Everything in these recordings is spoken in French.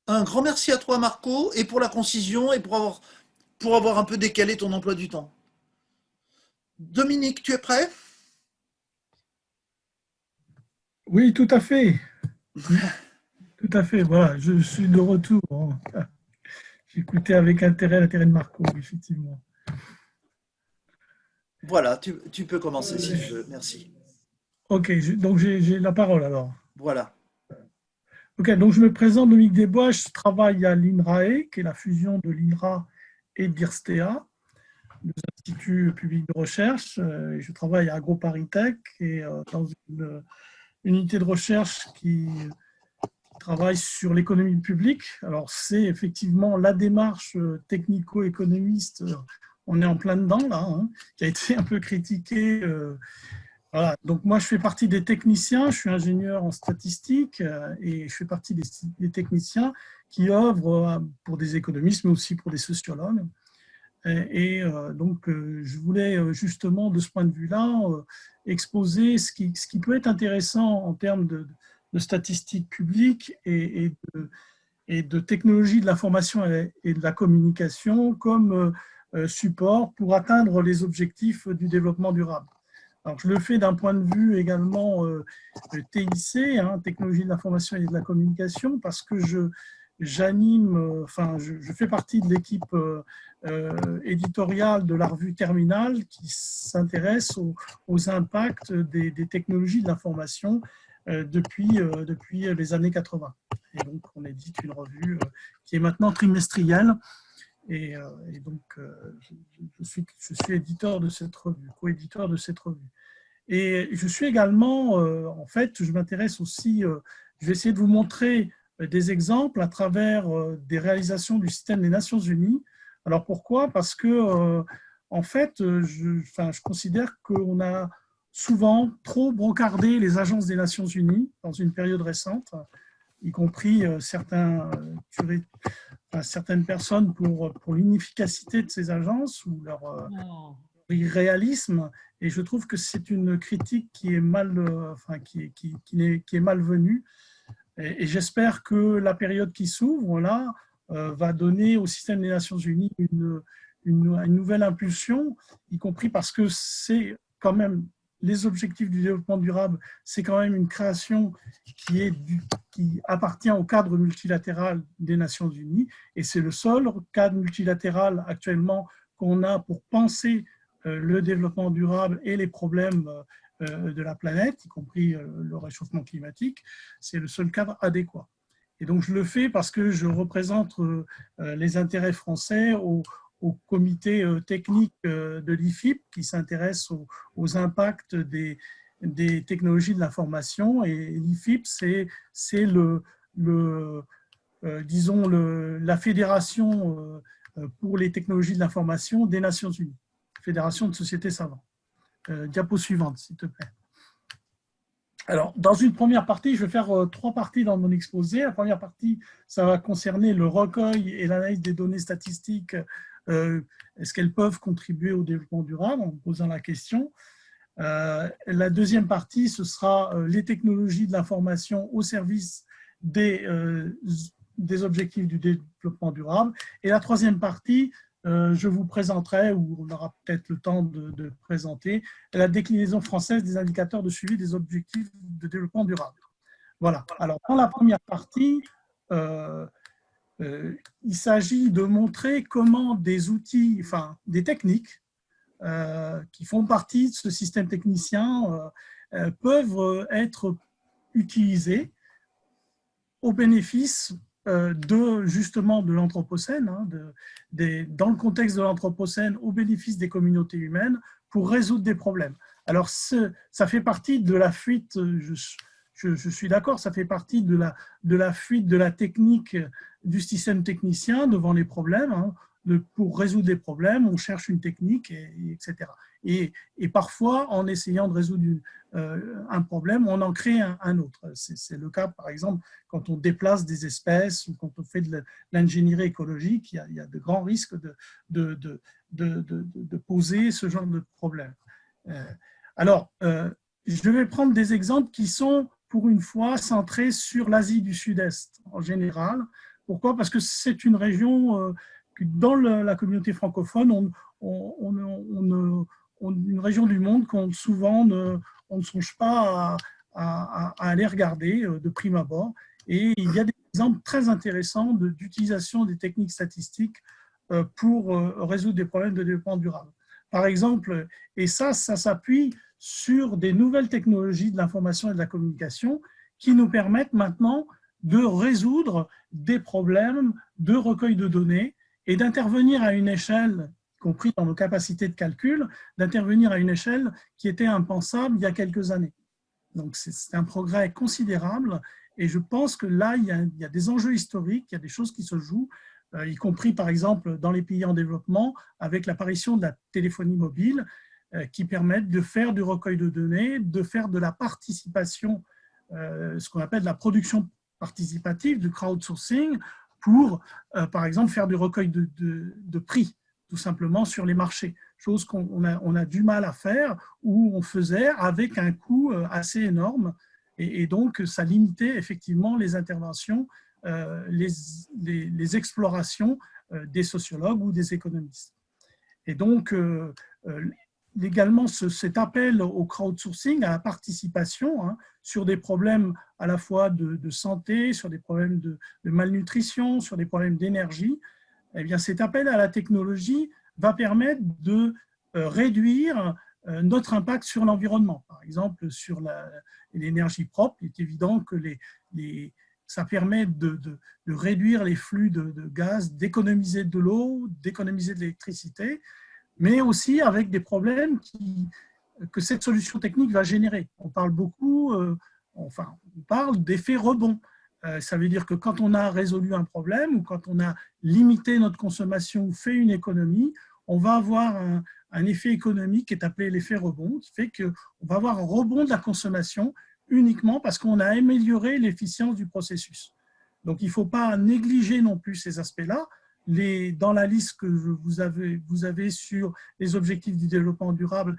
Un grand merci à toi, Marco, et pour la concision et pour avoir un peu décalé ton emploi du temps. Dominique, tu es prêt? Oui, tout à fait. Tout à fait. Voilà, je suis de retour. J'écoutais avec intérêt l'intérêt de Marco, effectivement. Voilà, tu peux commencer si Euh, tu veux. Merci. ok, donc j'ai la parole alors. Voilà. Ok, donc je me présente, Dominique Desbois, je travaille à l'INRAE, qui est la fusion de l'INRA et d'IRSTEA, deux instituts publics de recherche. Et je travaille à AgroParisTech et dans une unité de recherche qui travaille sur l'économie publique. Alors, c'est effectivement la démarche technico-économiste, on est en plein dedans là, hein, qui a été un peu critiquée. Voilà. Donc, moi, je fais partie des techniciens, je suis ingénieur en statistique et je fais partie des techniciens qui œuvrent pour des économistes, mais aussi pour des sociologues. Donc, je voulais justement, de ce point de vue-là, exposer ce qui peut être intéressant en termes de statistiques publiques et de technologie de l'information et de la communication comme support pour atteindre les objectifs du développement durable. Alors, je le fais d'un point de vue également TIC, hein, technologie de l'information et de la communication, parce que j'anime, enfin, je fais partie de l'équipe éditoriale de la revue Terminal qui s'intéresse aux impacts des technologies de l'information depuis les années 80. Et donc, on édite une revue qui est maintenant trimestrielle. Et donc, je suis éditeur de cette revue, co-éditeur de cette revue. Et je suis également, en fait, je m'intéresse aussi, je vais essayer de vous montrer des exemples à travers des réalisations du système des Nations Unies. Alors pourquoi? Parce que, en fait, je considère qu'on a souvent trop brocardé les agences des Nations Unies dans une période récente, y compris certaines personnes pour l'inefficacité de ces agences ou leur irréalisme. Et je trouve que c'est une critique qui est qui est malvenue. Et j'espère que la période qui s'ouvre là va donner au système des Nations Unies une nouvelle impulsion, y compris parce que c'est quand même les objectifs du développement durable, c'est quand même une création qui appartient au cadre multilatéral des Nations Unies, et c'est le seul cadre multilatéral actuellement qu'on a pour penser le développement durable et les problèmes de la planète, y compris le réchauffement climatique. C'est le seul cadre adéquat. Et donc je le fais parce que je représente les intérêts français au comité technique de l'IFIP qui s'intéresse aux impacts des technologies de l'information. Et l'IFIP, c'est disons, la fédération pour les technologies de l'information des Nations Unies, fédération de sociétés savantes. Diapo suivante, s'il te plaît. Alors, dans une première partie, je vais faire trois parties dans mon exposé. La première partie, ça va concerner le recueil et l'analyse des données statistiques. Est-ce qu'elles peuvent contribuer au développement durable en posant la question? La deuxième partie, ce sera les technologies de l'information au service des objectifs du développement durable. Et la troisième partie, je vous présenterai, ou on aura peut-être le temps de présenter, la déclinaison française des indicateurs de suivi des objectifs de développement durable. Voilà. Alors, dans la première partie, euh, il s'agit de montrer comment des outils, enfin, des techniques qui font partie de ce système technicien peuvent être utilisées au bénéfice justement de l'Anthropocène, hein, dans le contexte de l'Anthropocène, au bénéfice des communautés humaines pour résoudre des problèmes. Alors, ça fait partie de la fuite, je suis d'accord, ça fait partie de la fuite de la technique du système technicien devant les problèmes. Hein. Pour résoudre des problèmes, on cherche une technique, etc. Et parfois, en essayant de résoudre un problème, on en crée un autre. C'est le cas, par exemple, quand on déplace des espèces ou quand on fait de l'ingénierie écologique, il y a de grands risques de poser ce genre de problème. Alors, je vais prendre des exemples qui sont, pour une fois, centrés sur l'Asie du Sud-Est en général, Pourquoi? Parce que c'est une région, dans la communauté francophone, une région du monde qu'on souvent on ne songe pas à aller regarder de prime abord. Et il y a des exemples très intéressants d'utilisation des techniques statistiques pour résoudre des problèmes de développement durable. Par exemple, et ça s'appuie sur des nouvelles technologies de l'information et de la communication qui nous permettent maintenant de résoudre des problèmes de recueil de données et d'intervenir à une échelle, y compris dans nos capacités de calcul, d'intervenir à une échelle qui était impensable il y a quelques années. Donc c'est un progrès considérable et je pense que là, il y a des enjeux historiques, il y a des choses qui se jouent, y compris par exemple dans les pays en développement, avec l'apparition de la téléphonie mobile, qui permettent de faire du recueil de données, de faire de la participation, ce qu'on appelle de la production participative, du crowdsourcing, pour, par exemple, faire du recueil de prix, tout simplement sur les marchés, chose qu'on a du mal à faire, ou on faisait avec un coût assez énorme, et donc ça limitait effectivement les interventions, les explorations des sociologues ou des économistes. Et donc, également cet appel au crowdsourcing, à la participation, hein, sur des problèmes à la fois de santé, sur des problèmes de malnutrition, sur des problèmes d'énergie, eh bien, cet appel à la technologie va permettre de réduire notre impact sur l'environnement. Par exemple, sur l'énergie propre, il est évident que ça permet de réduire les flux de gaz, d'économiser de l'eau, d'économiser de l'électricité, mais aussi avec des problèmes que cette solution technique va générer. On parle beaucoup, on parle d'effet rebond. Ça veut dire que quand on a résolu un problème ou quand on a limité notre consommation ou fait une économie, on va avoir un effet économique qui est appelé l'effet rebond, qui fait qu'on va avoir un rebond de la consommation uniquement parce qu'on a amélioré l'efficience du processus. Donc, il ne faut pas négliger non plus ces aspects-là. Dans la liste que vous avez sur les objectifs du développement durable,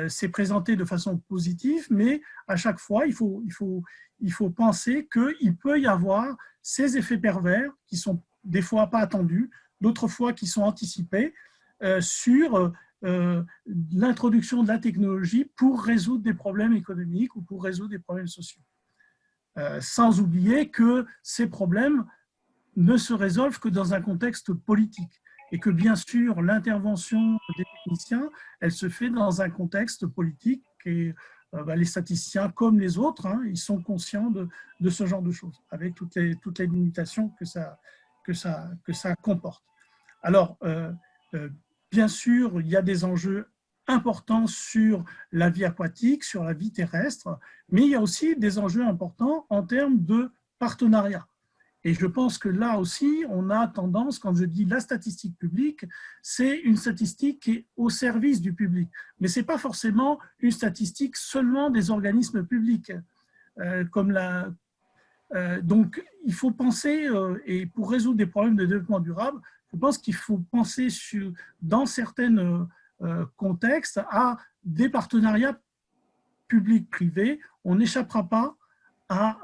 c'est présenté de façon positive, mais à chaque fois, il faut penser qu'il peut y avoir ces effets pervers qui sont des fois pas attendus, d'autres fois qui sont anticipés sur l'introduction de la technologie pour résoudre des problèmes économiques ou pour résoudre des problèmes sociaux. Sans oublier que ces problèmes ne se résolvent que dans un contexte politique et que bien sûr l'intervention des techniciens, elle se fait dans un contexte politique et les statisticiens comme les autres, hein, ils sont conscients de ce genre de choses avec toutes les limitations que ça comporte. Alors, bien sûr, il y a des enjeux importants sur la vie aquatique, sur la vie terrestre, mais il y a aussi des enjeux importants en termes de partenariat. Et je pense que là aussi, on a tendance, quand je dis la statistique publique, c'est une statistique qui est au service du public. Mais ce n'est pas forcément une statistique seulement des organismes publics. Donc, il faut penser, et pour résoudre des problèmes de développement durable, je pense qu'il faut penser dans certains contextes à des partenariats publics-privés. On n'échappera pas à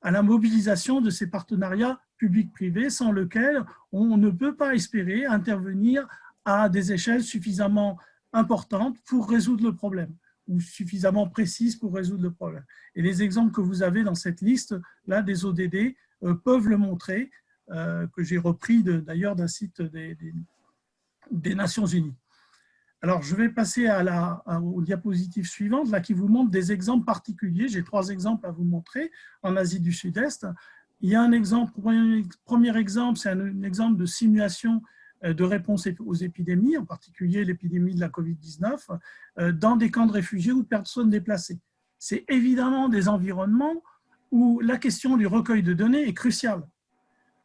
la mobilisation de ces partenariats publics-privés sans lesquels on ne peut pas espérer intervenir à des échelles suffisamment importantes pour résoudre le problème ou suffisamment précises pour résoudre le problème. Et les exemples que vous avez dans cette liste, là, des ODD, peuvent le montrer, que j'ai repris d'ailleurs d'un site des Nations Unies. Alors, je vais passer aux diapositives suivantes, là, qui vous montrent des exemples particuliers. J'ai 3 exemples à vous montrer en Asie du Sud-Est. Il y a un exemple, premier exemple, c'est un exemple de simulation de réponse aux épidémies, en particulier l'épidémie de la Covid-19, dans des camps de réfugiés ou de personnes déplacées. C'est évidemment des environnements où la question du recueil de données est cruciale,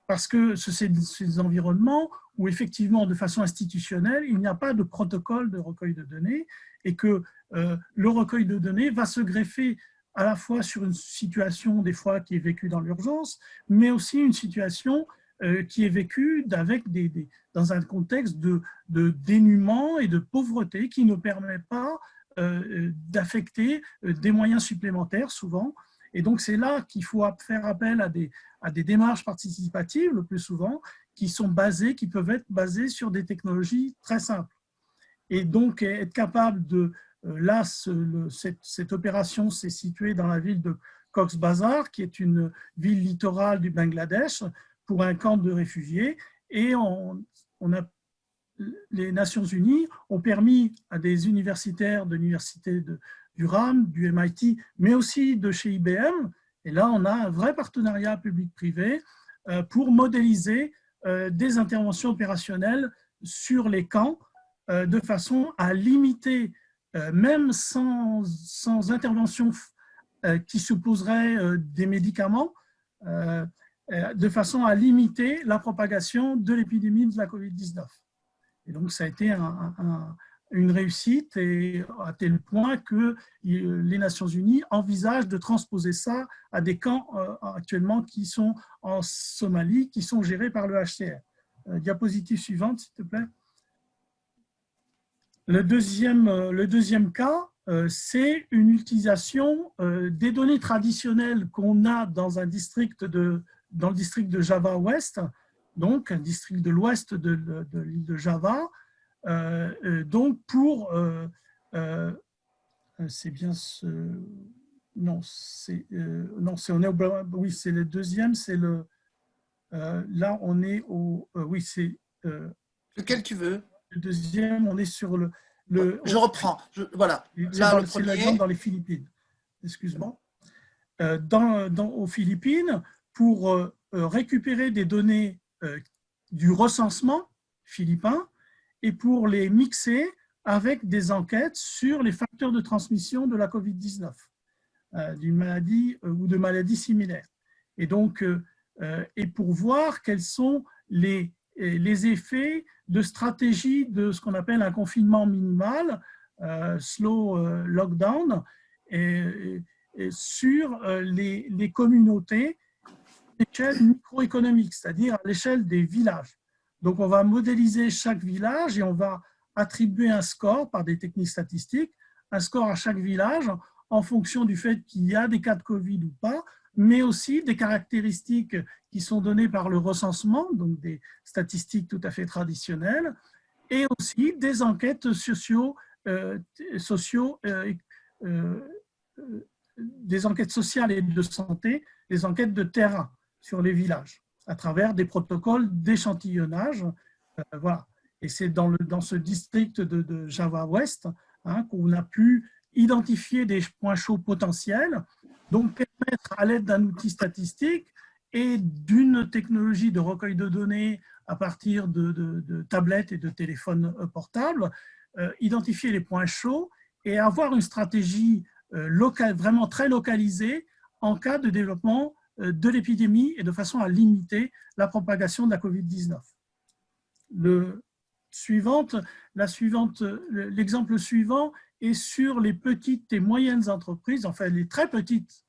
parce que c'est des environnements où effectivement, de façon institutionnelle, il n'y a pas de protocole de recueil de données et que le recueil de données va se greffer à la fois sur une situation des fois qui est vécue dans l'urgence, mais aussi une situation qui est vécue dans un contexte de dénuement et de pauvreté qui ne permet pas d'affecter des moyens supplémentaires souvent. Et donc, c'est là qu'il faut faire appel à des démarches participatives, le plus souvent, qui peuvent être basées sur des technologies très simples. Et donc, être capable de… Là, cette opération s'est située dans la ville de Cox's Bazar, qui est une ville littorale du Bangladesh, pour un camp de réfugiés. Et les Nations Unies ont permis à des universitaires de l'université du RAM, du MIT, mais aussi de chez IBM, et là on a un vrai partenariat public-privé pour modéliser des interventions opérationnelles sur les camps de façon à limiter, même sans intervention qui supposerait des médicaments, de façon à limiter la propagation de l'épidémie de la COVID-19. Et donc, ça a été une réussite, et à tel point que les Nations Unies envisagent de transposer ça à des camps actuellement qui sont en Somalie, qui sont gérés par le HCR. Diapositive suivante, s'il te plaît. Le deuxième cas, c'est une utilisation des données traditionnelles qu'on a dans le district de Java Ouest, donc un district de l'ouest de l'île de Java, donc pour… c'est bien ce… Non, c'est… oui, c'est le deuxième, c'est le… là, on est au… oui, c'est… Lequel tu veux? le deuxième, on est sur le… Je reprends. Voilà. Là, le C'est l'exemple premier. dans les Philippines. Excuse-moi. Aux Philippines, pour récupérer des données du recensement philippin et pour les mixer avec des enquêtes sur les facteurs de transmission de la COVID-19, d'une maladie ou de maladies similaires. Et donc, et pour voir quels sont les effets de stratégie de ce qu'on appelle un confinement minimal, slow lockdown, et sur les communautés à l'échelle microéconomique, c'est-à-dire à l'échelle des villages. Donc, on va modéliser chaque village et on va attribuer un score par des techniques statistiques, un score à chaque village en fonction du fait qu'il y a des cas de Covid ou pas, mais aussi des caractéristiques qui sont données par le recensement, donc des statistiques tout à fait traditionnelles, et aussi des enquêtes des enquêtes sociales et de santé, des enquêtes de terrain sur les villages, à travers des protocoles d'échantillonnage. Voilà. Et c'est dans ce district de Java Ouest qu'on a pu identifier des points chauds potentiels, donc permettre à l'aide d'un outil statistique et d'une technologie de recueil de données à partir de tablettes et de téléphones portables, identifier les points chauds et avoir une stratégie locale, vraiment très localisée en cas de développement de l'épidémie et de façon à limiter la propagation de la COVID-19. L'exemple suivant est sur les petites et moyennes entreprises, enfin les très petites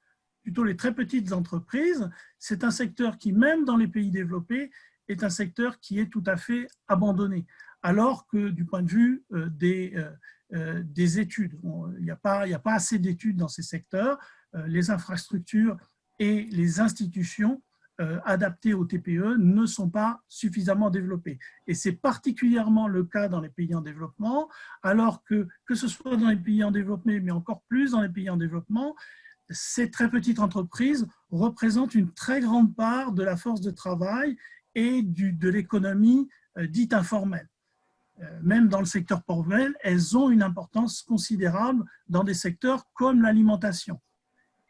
entreprises. C'est un secteur qui, même dans les pays développés, est un secteur qui est tout à fait abandonné, alors que du point de vue des études, il n'y a pas assez d'études dans ces secteurs, les infrastructures et les institutions adaptées aux TPE ne sont pas suffisamment développées. Et c'est particulièrement le cas dans les pays en développement, alors que ce soit dans les pays en développement, mais encore plus dans les pays en développement, ces très petites entreprises représentent une très grande part de la force de travail et de l'économie dite informelle. Même dans le secteur formel, elles ont une importance considérable dans des secteurs comme l'alimentation.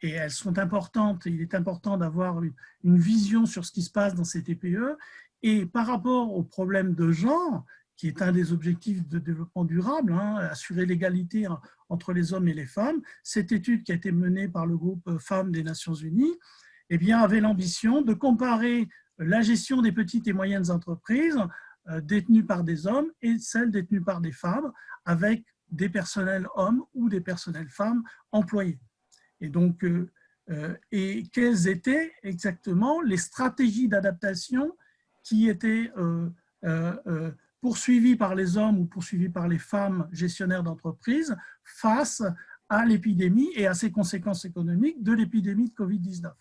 Et elles sont importantes, il est important d'avoir une vision sur ce qui se passe dans ces TPE. Et par rapport au problème de genre, qui est un des objectifs de développement durable, assurer l'égalité entre les hommes et les femmes, cette étude qui a été menée par le groupe Femmes des Nations Unies eh bien, avait l'ambition de comparer la gestion des petites et moyennes entreprises détenues par des hommes et celles détenues par des femmes, avec des personnels hommes ou des personnels femmes employés. Et donc, et quelles étaient exactement les stratégies d'adaptation qui étaient poursuivies par les hommes ou poursuivies par les femmes gestionnaires d'entreprises face à l'épidémie et à ses conséquences économiques de l'épidémie de Covid-19.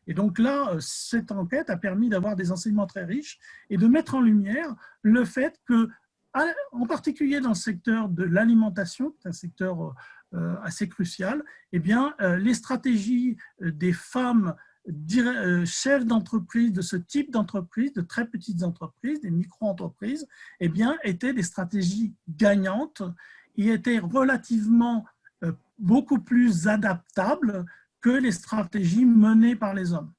Et donc là, cette enquête a permis d'avoir des enseignements très riches et de mettre en lumière le fait que, en particulier dans le secteur de l'alimentation, qui est un secteur assez crucial, eh bien, les stratégies des femmes chefs d'entreprise de ce type d'entreprise, de très petites entreprises, des micro-entreprises, eh bien, étaient des stratégies gagnantes et étaient relativement beaucoup plus adaptables que les stratégies menées par les hommes.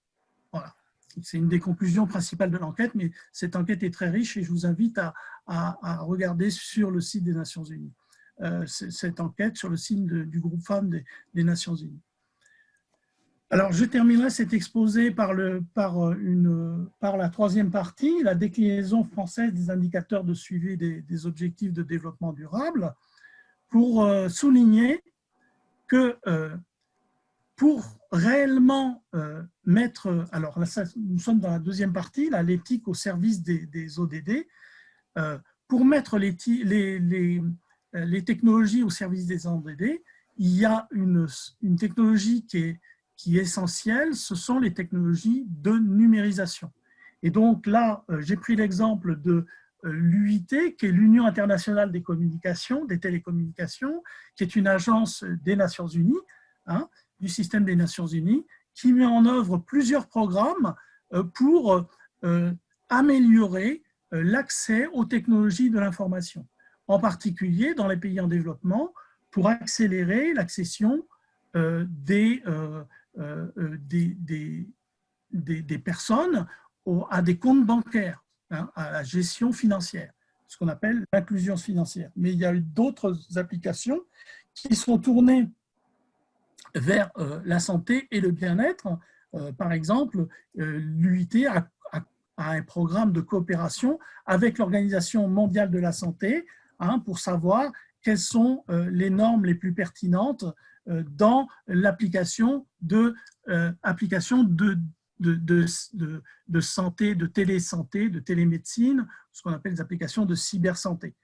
Voilà. C'est une des conclusions principales de l'enquête, mais cette enquête est très riche et je vous invite à regarder sur le site des Nations Unies. Cette enquête sur le site du groupe femmes des Nations Unies. Alors, je terminerai cet exposé par la troisième partie, la déclinaison française des indicateurs de suivi des objectifs de développement durable, pour souligner que pour réellement mettre, alors là, nous sommes dans la deuxième partie, l'éthique au service des ODD, pour mettre les technologies au service des ODD, il y a une technologie qui est essentielle, ce sont les technologies de numérisation. Et donc là, j'ai pris l'exemple de l'UIT, qui est l'Union internationale des communications, des télécommunications, qui est une agence des Nations Unies, hein, du système des Nations Unies, qui met en œuvre plusieurs programmes pour améliorer l'accès aux technologies de l'information, en particulier dans les pays en développement, pour accélérer l'accession des personnes à des comptes bancaires, hein, à la gestion financière, ce qu'on appelle l'inclusion financière. Mais il y a eu d'autres applications qui sont tournées vers la santé et le bien-être. Par exemple, l'UIT a un programme de coopération avec l'Organisation mondiale de la santé, hein, pour savoir quelles sont les normes les plus pertinentes dans l'application de santé, de télésanté, de télémédecine, ce qu'on appelle les applications de cybersanté.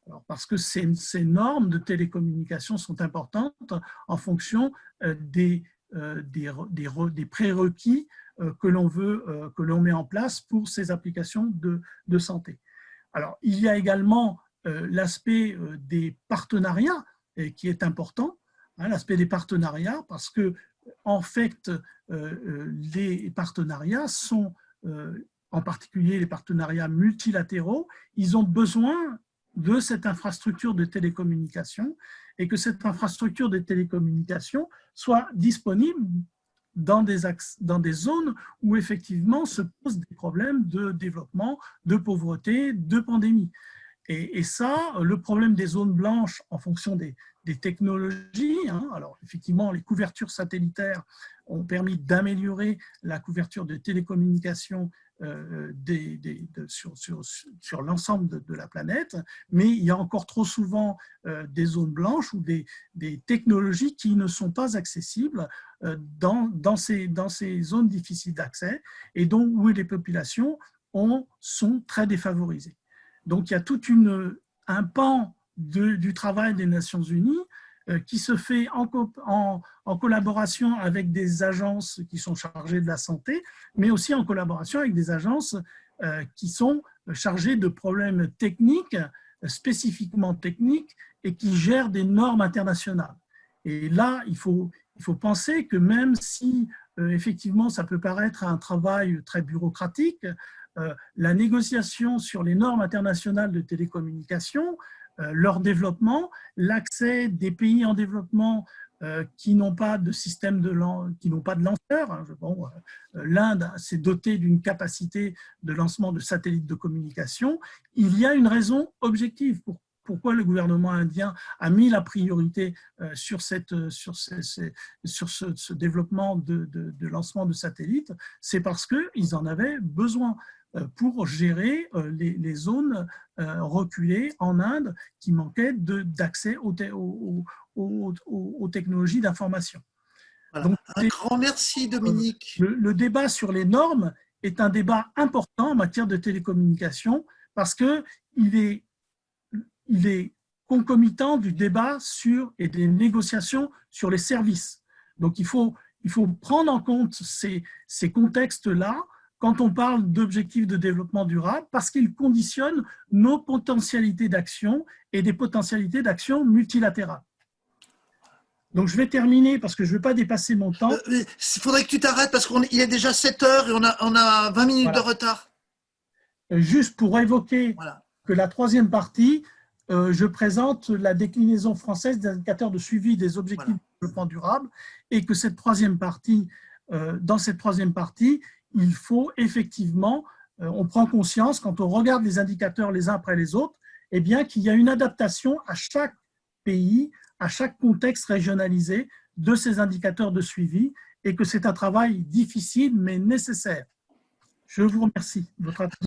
Alors, parce que ces normes de télécommunication sont importantes en fonction des prérequis que l'on met en place pour ces applications de santé. Alors, il y a également l'aspect des partenariats qui est important, hein, l'aspect des partenariats, parce que en fait, les partenariats sont, en particulier les partenariats multilatéraux, ils ont besoin de cette infrastructure de télécommunication et que cette infrastructure de télécommunication soit disponible dans des zones où effectivement se posent des problèmes de développement, de pauvreté, de pandémie. Et ça, le problème des zones blanches en fonction des technologies, hein, alors effectivement, les couvertures satellitaires ont permis d'améliorer la couverture de télécommunications sur l'ensemble de la planète, mais il y a encore trop souvent des zones blanches ou des technologies qui ne sont pas accessibles dans ces zones difficiles d'accès et où les populations sont très défavorisées. Donc, il y a tout un pan du travail des Nations Unies qui se fait en collaboration avec des agences qui sont chargées de la santé, mais aussi en collaboration avec des agences qui sont chargées de problèmes techniques, spécifiquement techniques, et qui gèrent des normes internationales. Et là, il faut penser que même si, effectivement, ça peut paraître un travail très bureaucratique, la négociation sur les normes internationales de télécommunications, leur développement, l'accès des pays en développement qui n'ont pas de système qui n'ont pas de lanceurs. Hein, bon, l'Inde s'est dotée d'une capacité de lancement de satellites de communication. Il y a une raison objective pourquoi le gouvernement indien a mis la priorité sur ce développement de lancement de satellites. C'est parce qu'ils en avaient besoin pour gérer les zones reculées en Inde qui manquaient d'accès aux technologies d'information. Voilà. Donc, un grand merci, Dominique. Le débat sur les normes est un débat important en matière de télécommunication parce qu'il est concomitant du débat et des négociations sur les services. Donc, il faut prendre en compte ces contextes-là quand on parle d'objectifs de développement durable, parce qu'ils conditionnent nos potentialités d'action et des potentialités d'action multilatérales. Donc, je vais terminer parce que je ne veux pas dépasser mon temps. Il faudrait que tu t'arrêtes parce qu'il est déjà 7 heures et on a 20 minutes de retard. Juste pour évoquer que la troisième partie, je présente la déclinaison française des indicateurs de suivi des objectifs de développement durable et que cette troisième partie, dans cette troisième partie, il faut effectivement, on prend conscience quand on regarde les indicateurs les uns après les autres, eh bien qu'il y a une adaptation à chaque pays, à chaque contexte régionalisé de ces indicateurs de suivi et que c'est un travail difficile mais nécessaire. Je vous remercie de votre attention.